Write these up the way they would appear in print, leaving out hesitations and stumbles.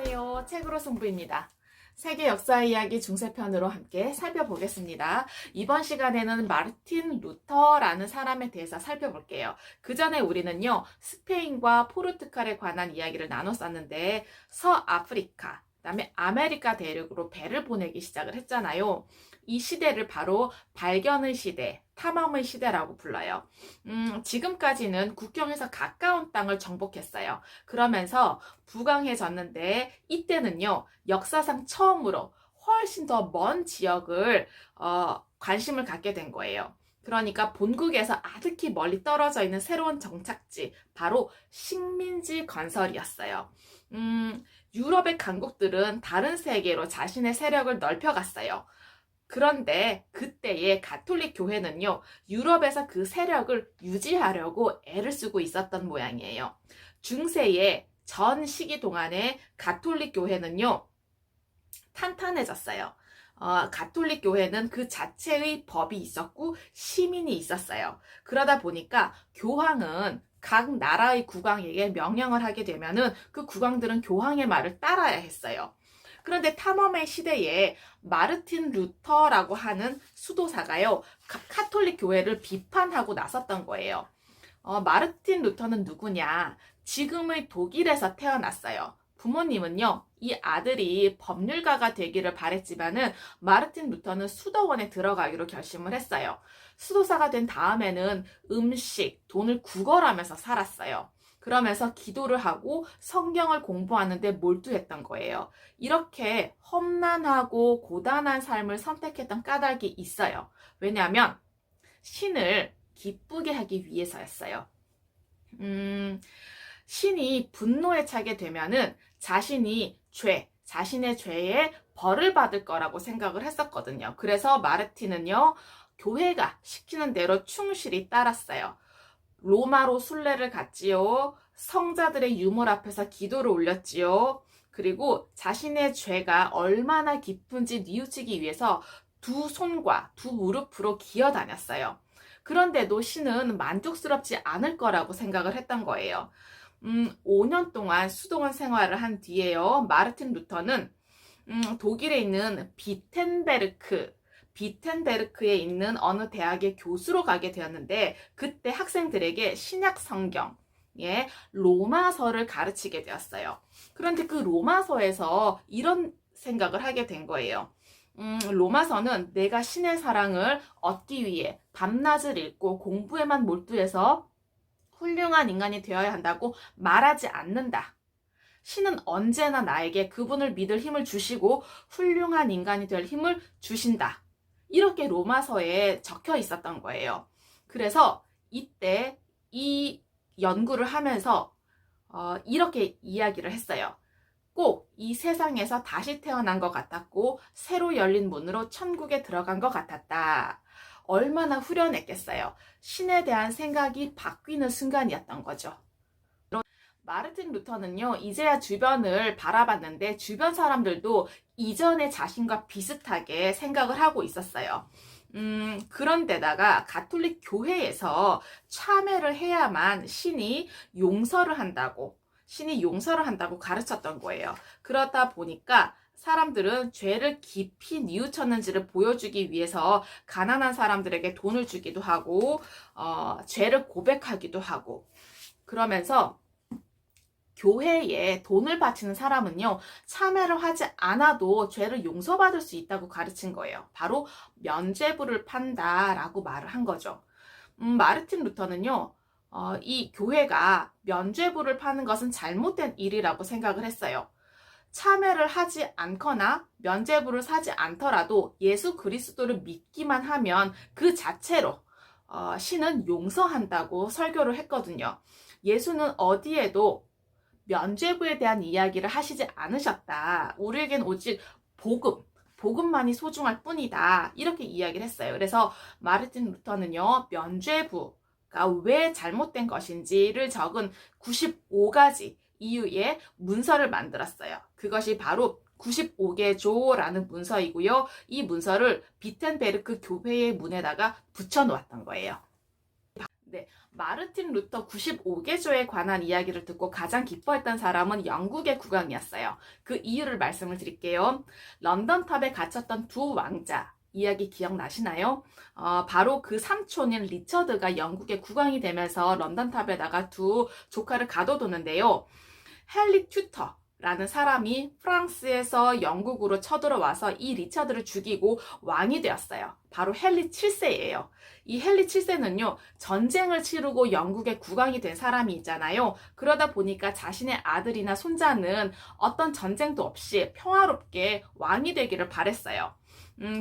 안녕하세요. 책으로 승부입니다. 세계 역사 이야기 중세편으로 함께 살펴보겠습니다. 이번 시간에는 마르틴 루터라는 사람에 대해서 살펴볼게요. 그 전에 우리는요, 스페인과 포르투갈에 관한 이야기를 나눴었는데, 서아프리카, 그다음에 아메리카 대륙으로 배를 보내기 시작을 했잖아요. 이 시대를 바로 발견의 시대, 탐험의 시대라고 불러요. 지금까지는 국경에서 가까운 땅을 정복했어요. 그러면서 부강해졌는데 이때는요, 역사상 처음으로 훨씬 더 먼 지역을 관심을 갖게 된 거예요. 그러니까 본국에서 아득히 멀리 떨어져 있는 새로운 정착지, 바로 식민지 건설이었어요. 유럽의 강국들은 다른 세계로 자신의 세력을 넓혀갔어요. 그런데 그때의 가톨릭 교회는요, 유럽에서 그 세력을 유지하려고 애를 쓰고 있었던 모양이에요. 중세의 전 시기 동안에 가톨릭 교회는요, 탄탄해졌어요. 가톨릭 교회는 그 자체의 법이 있었고 시민이 있었어요. 그러다 보니까 교황은 각 나라의 국왕에게 명령을 하게 되면은 그 국왕들은 교황의 말을 따라야 했어요. 그런데 탐험의 시대에 마르틴 루터라고 하는 수도사가요, 카톨릭 교회를 비판하고 나섰던 거예요. 마르틴 루터는 누구냐? 지금의 독일에서 태어났어요. 부모님은요, 이 아들이 법률가가 되기를 바랬지만은 마르틴 루터는 수도원에 들어가기로 결심을 했어요. 수도사가 된 다음에는 음식, 돈을 구걸하면서 살았어요. 그러면서 기도를 하고 성경을 공부하는데 몰두했던 거예요. 이렇게 험난하고 고단한 삶을 선택했던 까닭이 있어요. 왜냐하면 신을 기쁘게 하기 위해서였어요. 신이 분노에 차게 되면은 자신의 죄에 벌을 받을 거라고 생각을 했었거든요. 그래서 마르틴은요, 교회가 시키는 대로 충실히 따랐어요. 로마로 순례를 갔지요. 성자들의 유물 앞에서 기도를 올렸지요. 그리고 자신의 죄가 얼마나 깊은지 뉘우치기 위해서 두 손과 두 무릎으로 기어다녔어요. 그런데도 신은 만족스럽지 않을 거라고 생각을 했던 거예요. 5년 동안 수도원 생활을 한 뒤에요, 마르틴 루터는 독일에 있는 비텐베르크에 있는 어느 대학의 교수로 가게 되었는데, 그때 학생들에게 신약 성경, 로마서를 가르치게 되었어요. 그런데 그 로마서에서 이런 생각을 하게 된 거예요. 로마서는 내가 신의 사랑을 얻기 위해 밤낮을 읽고 공부에만 몰두해서 훌륭한 인간이 되어야 한다고 말하지 않는다. 신은 언제나 나에게 그분을 믿을 힘을 주시고 훌륭한 인간이 될 힘을 주신다. 이렇게 로마서에 적혀 있었던 거예요. 그래서 이때 이 연구를 하면서 이렇게 이야기를 했어요. 꼭 이 세상에서 다시 태어난 것 같았고 새로 열린 문으로 천국에 들어간 것 같았다. 얼마나 후련했겠어요. 신에 대한 생각이 바뀌는 순간이었던 거죠. 마르틴 루터는요, 이제야 주변을 바라봤는데 주변 사람들도 이전의 자신과 비슷하게 생각을 하고 있었어요. 그런데다가 가톨릭 교회에서 참회를 해야만 신이 용서를 한다고 가르쳤던 거예요. 그러다 보니까 사람들은 죄를 깊이 뉘우쳤는지를 보여주기 위해서 가난한 사람들에게 돈을 주기도 하고, 죄를 고백하기도 하고, 그러면서 교회에 돈을 바치는 사람은요, 참회를 하지 않아도 죄를 용서받을 수 있다고 가르친 거예요. 바로 면죄부를 판다라고 말을 한 거죠. 마르틴 루터는요, 이 교회가 면죄부를 파는 것은 잘못된 일이라고 생각을 했어요. 참회를 하지 않거나 면죄부를 사지 않더라도 예수 그리스도를 믿기만 하면 그 자체로 신은 용서한다고 설교를 했거든요. 예수는 어디에도 면죄부에 대한 이야기를 하시지 않으셨다. 우리에겐 오직 복음만이 소중할 뿐이다. 이렇게 이야기를 했어요. 그래서 마르틴 루터는요, 면죄부가 왜 잘못된 것인지를 적은 95가지 이유의 문서를 만들었어요. 그것이 바로 95개조라는 문서이고요. 이 문서를 비텐베르크 교회의 문에다가 붙여 놓았던 거예요. 마르틴 루터 95개조에 관한 이야기를 듣고 가장 기뻐했던 사람은 영국의 국왕이었어요. 그 이유를 말씀을 드릴게요. 런던탑에 갇혔던 두 왕자 이야기 기억나시나요? 바로 그 삼촌인 리처드가 영국의 국왕이 되면서 런던탑에다가 두 조카를 가둬두는데요. 헨리 튜터 라는 사람이 프랑스에서 영국으로 쳐들어와서 이 리처드를 죽이고 왕이 되었어요. 바로 헨리 7세예요. 이 헨리 7세는요, 전쟁을 치르고 영국의 국왕이 된 사람이 있잖아요. 그러다 보니까 자신의 아들이나 손자는 어떤 전쟁도 없이 평화롭게 왕이 되기를 바랬어요.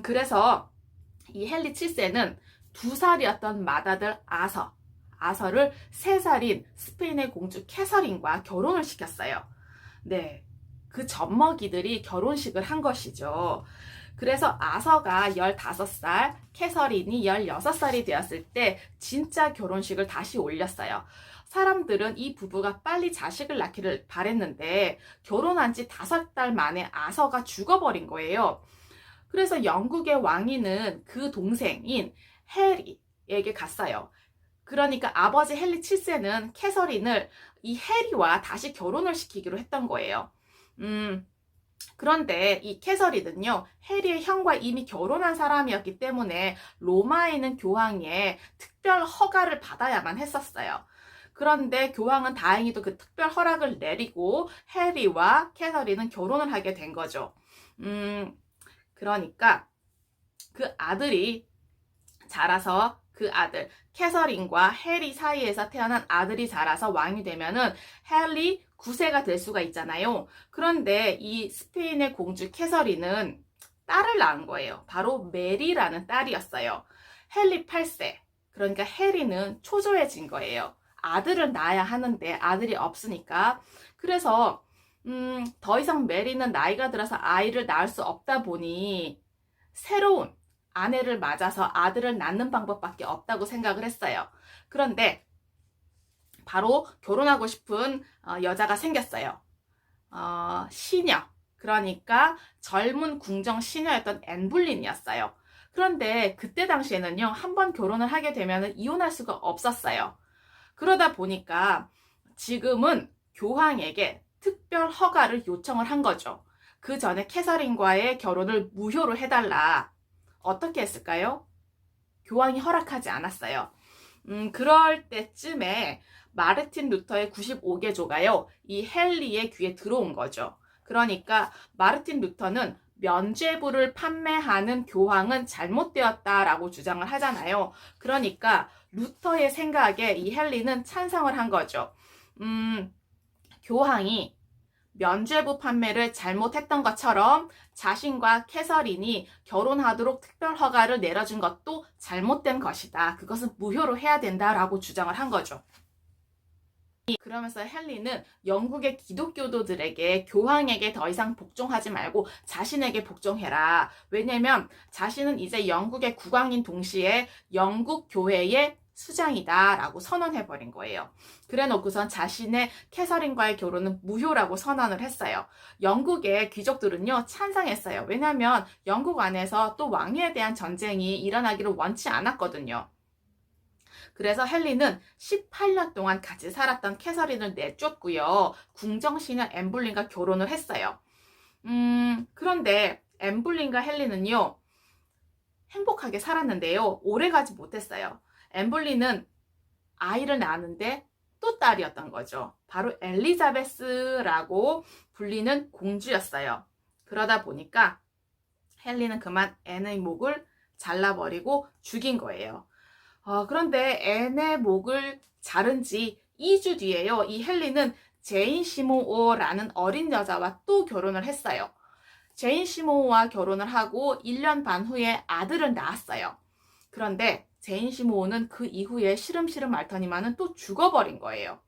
그래서 이 헨리 7세는 2살이었던 맏아들 아서를 3살인 스페인의 공주 캐서린과 결혼을 시켰어요. 네, 그 젖먹이들이 결혼식을 한 것이죠. 그래서 아서가 15살, 캐서린이 16살이 되었을 때 진짜 결혼식을 다시 올렸어요. 사람들은 이 부부가 빨리 자식을 낳기를 바랬는데 결혼한 지 5달 만에 아서가 죽어버린 거예요. 그래서 영국의 왕위는 그 동생인 해리에게 갔어요. 그러니까 아버지 헨리 7세는 캐서린을 이 해리와 다시 결혼을 시키기로 했던 거예요. 그런데 이 캐서린은요, 해리의 형과 이미 결혼한 사람이었기 때문에 로마에 있는 교황의 특별 허가를 받아야만 했었어요. 그런데 교황은 다행히도 그 특별 허락을 내리고 해리와 캐서린은 결혼을 하게 된 거죠. 그러니까 그 아들이 자라서 그 아들 캐서린과 해리 사이에서 태어난 아들이 자라서 왕이 되면은 헨리 9세가 될 수가 있잖아요. 그런데 이 스페인의 공주 캐서린은 딸을 낳은 거예요. 바로 메리라는 딸이었어요. 헨리 8세, 그러니까 해리는 초조해진 거예요. 아들을 낳아야 하는데 아들이 없으니까. 그래서 더 이상 메리는 나이가 들어서 아이를 낳을 수 없다 보니 새로운 아내를 맞아서 아들을 낳는 방법밖에 없다고 생각을 했어요. 그런데 바로 결혼하고 싶은 여자가 생겼어요. 시녀, 그러니까 젊은 궁정 시녀였던 앤볼린이었어요. 그런데 그때 당시에는요, 한번 결혼을 하게 되면 이혼할 수가 없었어요. 그러다 보니까 지금은 교황에게 특별 허가를 요청을 한 거죠. 그 전에 캐서린과의 결혼을 무효로 해달라. 어떻게 했을까요? 교황이 허락하지 않았어요. 그럴 때쯤에 마르틴 루터의 95개조가요, 이 헨리의 귀에 들어온 거죠. 그러니까 마르틴 루터는 면죄부를 판매하는 교황은 잘못되었다라고 주장을 하잖아요. 그러니까 루터의 생각에 이 헨리는 찬성을 한 거죠. 교황이 면죄부 판매를 잘못했던 것처럼 자신과 캐서린이 결혼하도록 특별 허가를 내려준 것도 잘못된 것이다. 그것은 무효로 해야 된다라고 주장을 한 거죠. 그러면서 헨리는 영국의 기독교도들에게 교황에게 더 이상 복종하지 말고 자신에게 복종해라. 왜냐면 자신은 이제 영국의 국왕인 동시에 영국 교회의 수장이다 라고 선언해버린 거예요. 그래 놓고선 자신의 캐서린과의 결혼은 무효라고 선언을 했어요. 영국의 귀족들은요, 찬성했어요. 왜냐하면 영국 안에서 또 왕위에 대한 전쟁이 일어나기를 원치 않았거든요. 그래서 헨리는 18년 동안 같이 살았던 캐서린을 내쫓고요, 궁정시녀 앤볼린과 결혼을 했어요. 그런데 앤볼린과 헨리는요, 행복하게 살았는데요, 오래가지 못했어요. 앤볼린은 아이를 낳았는데 또 딸이었던 거죠. 바로 엘리자베스라고 불리는 공주였어요. 그러다 보니까 헨리는 그만 앤의 목을 잘라버리고 죽인 거예요. 그런데 앤의 목을 자른 지 2주 뒤에요, 이 헨리는 제인 시모어라는 어린 여자와 또 결혼을 했어요. 제인 시모어와 결혼을 하고 1년 반 후에 아들을 낳았어요. 그런데 제인 시모어는 그 이후에 시름시름 앓더니만은 또 죽어버린 거예요.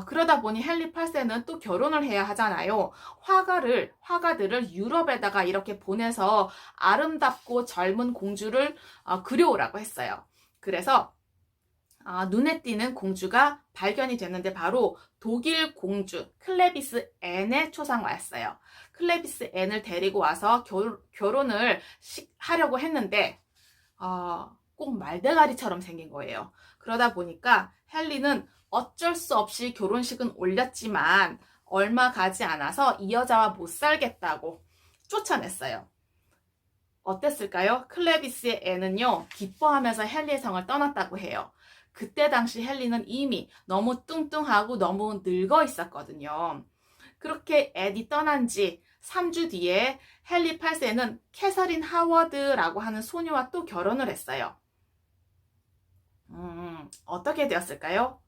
그러다 보니 헨리 8세는 또 결혼을 해야 하잖아요. 화가들을 유럽에다가 이렇게 보내서 아름답고 젊은 공주를 그려오라고 했어요. 그래서 눈에 띄는 공주가 발견이 됐는데 바로 독일 공주 클레비스 앤의 초상화였어요. 클레비스 앤을 데리고 와서 결혼을 하려고 했는데 꼭 말대가리처럼 생긴 거예요. 그러다 보니까 헨리는 어쩔 수 없이 결혼식은 올렸지만 얼마 가지 않아서 이 여자와 못 살겠다고 쫓아냈어요. 어땠을까요? 클레비스의 애는요, 기뻐하면서 헨리의 성을 떠났다고 해요. 그때 당시 헨리는 이미 너무 뚱뚱하고 너무 늙어 있었거든요. 그렇게 에디 떠난 지 3주 뒤에 헨리 8세는 캐서린 하워드라고 하는 소녀와 또 결혼을 했어요. 어떻게 되었을까요?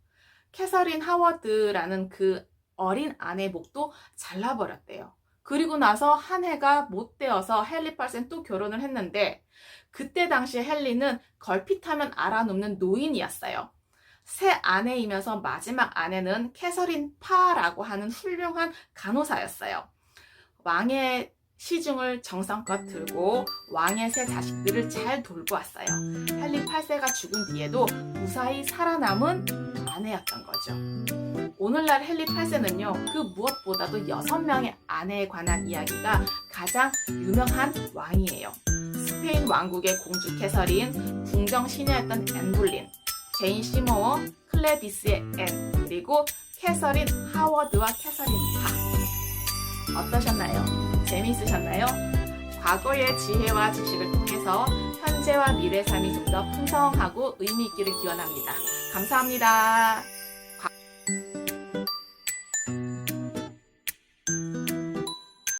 캐서린 하워드라는 그 어린 아내 목도 잘라버렸대요. 그리고 나서 한 해가 못 되어서 헨리 8세는 또 결혼을 했는데 그때 당시 헨리는 걸핏하면 알아눕는 노인이었어요. 새 아내이면서 마지막 아내는 캐서린 파라고 하는 훌륭한 간호사였어요. 왕의 시중을 정성껏 들고 왕의 세 자식들을 잘 돌보 왔어요. 헨리 8세가 죽은 뒤에도 무사히 살아남은 아내였던 거죠. 오늘날 헨리 8세는요, 그 무엇보다도 6명의 아내에 관한 이야기가 가장 유명한 왕이에요. 스페인 왕국의 공주 캐서린, 궁정 시녀였던 앤 볼린, 제인 시모어, 클레비스의 앤, 그리고 캐서린 하워드와 캐서린 파. 어떠셨나요? 재미있으셨나요? 과거의 지혜와 지식을 통해서 현재와 미래의 삶이 좀 더 풍성하고 의미 있기를 기원합니다. 감사합니다.